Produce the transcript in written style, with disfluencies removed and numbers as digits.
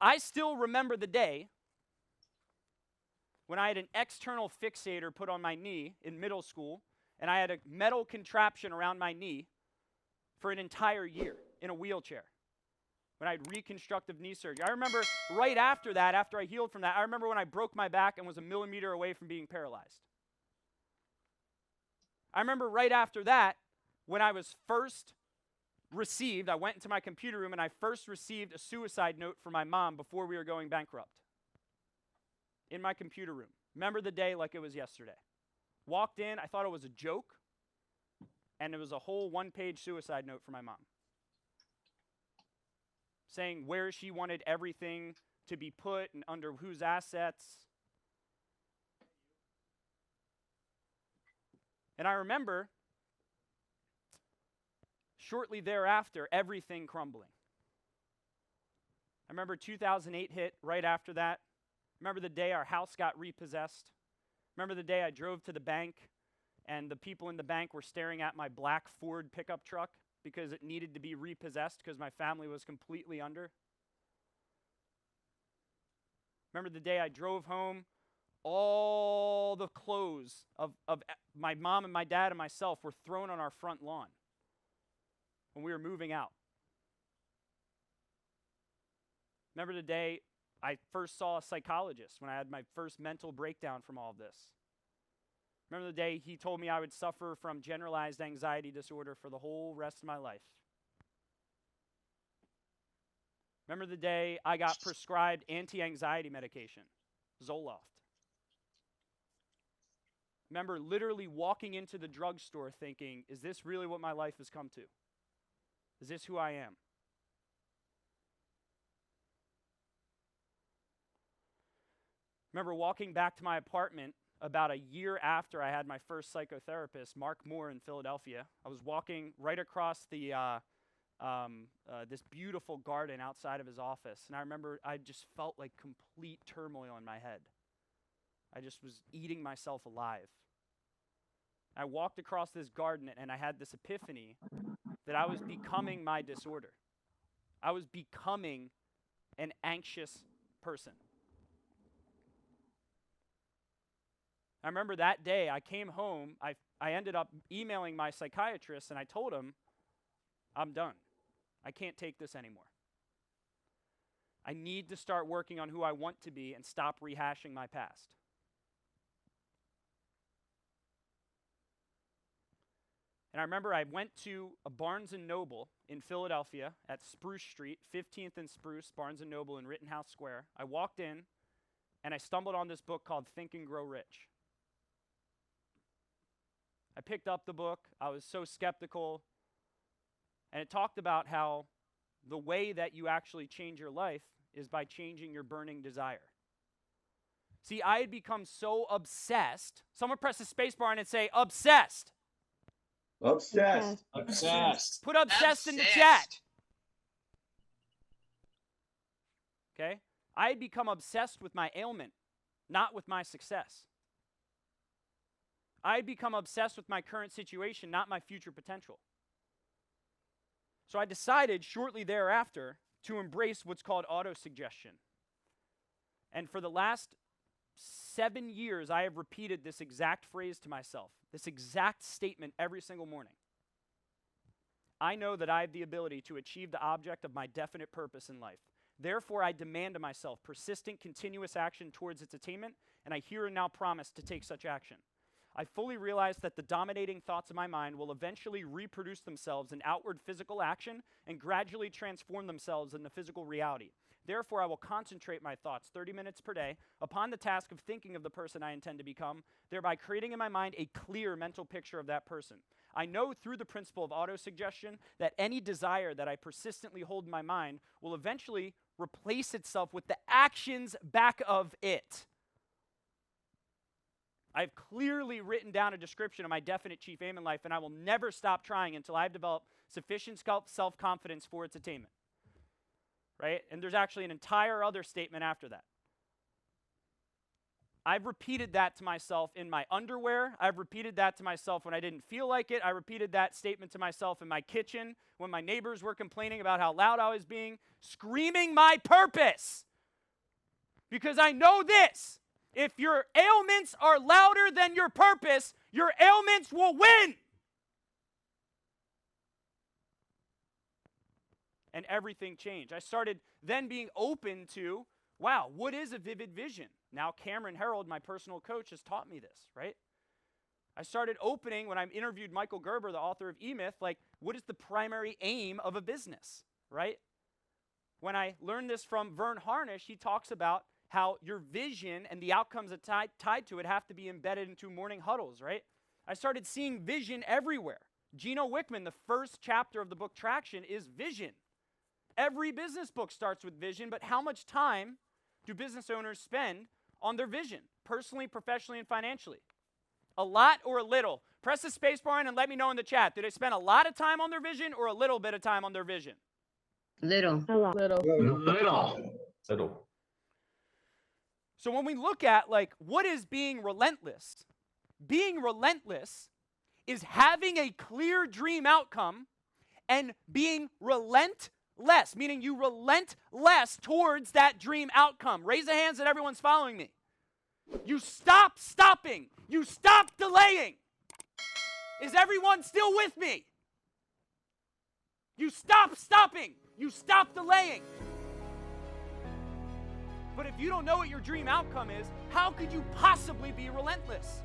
I still remember the day when I had an external fixator put on my knee in middle school, and I had a metal contraption around my knee for an entire year in a wheelchair when I had reconstructive knee surgery. I remember right after that, after I healed from that, I remember when I broke my back and was a millimeter away from being paralyzed. I remember right after that when I was first received, I went into my computer room and I first received a suicide note from my mom before we were going bankrupt. In my computer room. Remember the day like it was yesterday. Walked in, I thought it was a joke, and it was a whole one-page suicide note from my mom. Saying where she wanted everything to be put and under whose assets. And I remember shortly thereafter, everything crumbling. I remember 2008 hit right after that. Remember the day our house got repossessed? Remember the day I drove to the bank and the people in the bank were staring at my black Ford pickup truck because it needed to be repossessed because my family was completely under? Remember the day I drove home, all the clothes of my mom and my dad and myself were thrown on our front lawn when we were moving out. Remember the day I first saw a psychologist when I had my first mental breakdown from all of this. Remember the day he told me I would suffer from generalized anxiety disorder for the whole rest of my life. Remember the day I got prescribed anti-anxiety medication, Zoloft. Remember literally walking into the drugstore thinking, is this really what my life has come to? Is this who I am? Remember walking back to my apartment about a year after I had my first psychotherapist, Mark Moore in Philadelphia. I was walking right across the this beautiful garden outside of his office, and I remember I just felt like complete turmoil in my head. I just was eating myself alive. I walked across this garden, and I had this epiphany that I was becoming my disorder. I was becoming an anxious person. I remember that day I came home, I ended up emailing my psychiatrist and I told him, I'm done. I can't take this anymore. I need to start working on who I want to be and stop rehashing my past. And I remember I went to a Barnes & Noble in Philadelphia at Spruce Street, 15th and Spruce, Barnes & Noble in Rittenhouse Square. I walked in and I stumbled on this book called Think and Grow Rich. I picked up the book. I was so skeptical. And it talked about how the way that you actually change your life is by changing your burning desire. See, I had become so obsessed. Someone press the space bar and say, obsessed. Obsessed. Obsessed. Put obsessed in the chat. Okay? I had become obsessed with my ailment, not with my success. I had become obsessed with my current situation, not my future potential. So I decided shortly thereafter to embrace what's called autosuggestion. And for the last 7 years, I have repeated this exact phrase to myself, this exact statement every single morning. I know that I have the ability to achieve the object of my definite purpose in life. Therefore, I demand of myself persistent, continuous action towards its attainment, and I here and now promise to take such action. I fully realize that the dominating thoughts of my mind will eventually reproduce themselves in outward physical action and gradually transform themselves into physical reality. Therefore, I will concentrate my thoughts 30 minutes per day upon the task of thinking of the person I intend to become, thereby creating in my mind a clear mental picture of that person. I know through the principle of autosuggestion that any desire that I persistently hold in my mind will eventually replace itself with the actions back of it. I've clearly written down a description of my definite chief aim in life, and I will never stop trying until I've developed sufficient self-confidence for its attainment. Right? And there's actually an entire other statement after that. I've repeated that to myself in my underwear. I've repeated that to myself when I didn't feel like it. I repeated that statement to myself in my kitchen when my neighbors were complaining about how loud I was being, screaming my purpose Because I know this. If your ailments are louder than your purpose, your ailments will win. And everything changed. I started then being open to, wow, what is a vivid vision? Now Cameron Herold, my personal coach, has taught me this, right? I started opening, when I interviewed Michael Gerber, the author of E-Myth, like, what is the primary aim of a business, right? When I learned this from Vern Harnish, he talks about how your vision and the outcomes that tied to it have to be embedded into morning huddles, right? I started seeing vision everywhere. Gino Wickman, the first chapter of the book Traction, is vision. Every business book starts with vision, but how much time do business owners spend on their vision, personally, professionally, and financially? A lot or a little? Press the space bar in and let me know in the chat. Do they spend a lot of time on their vision or a little bit of time on their vision? Little. A lot. Little. So when we look at, like, what is being relentless is having a clear dream outcome and being relentless, meaning you relent less towards that dream outcome. Raise the hands that everyone's following me. You stop stopping. You stop delaying. Is everyone still with me? You stop stopping. You stop delaying. But if you don't know what your dream outcome is, how could you possibly be relentless?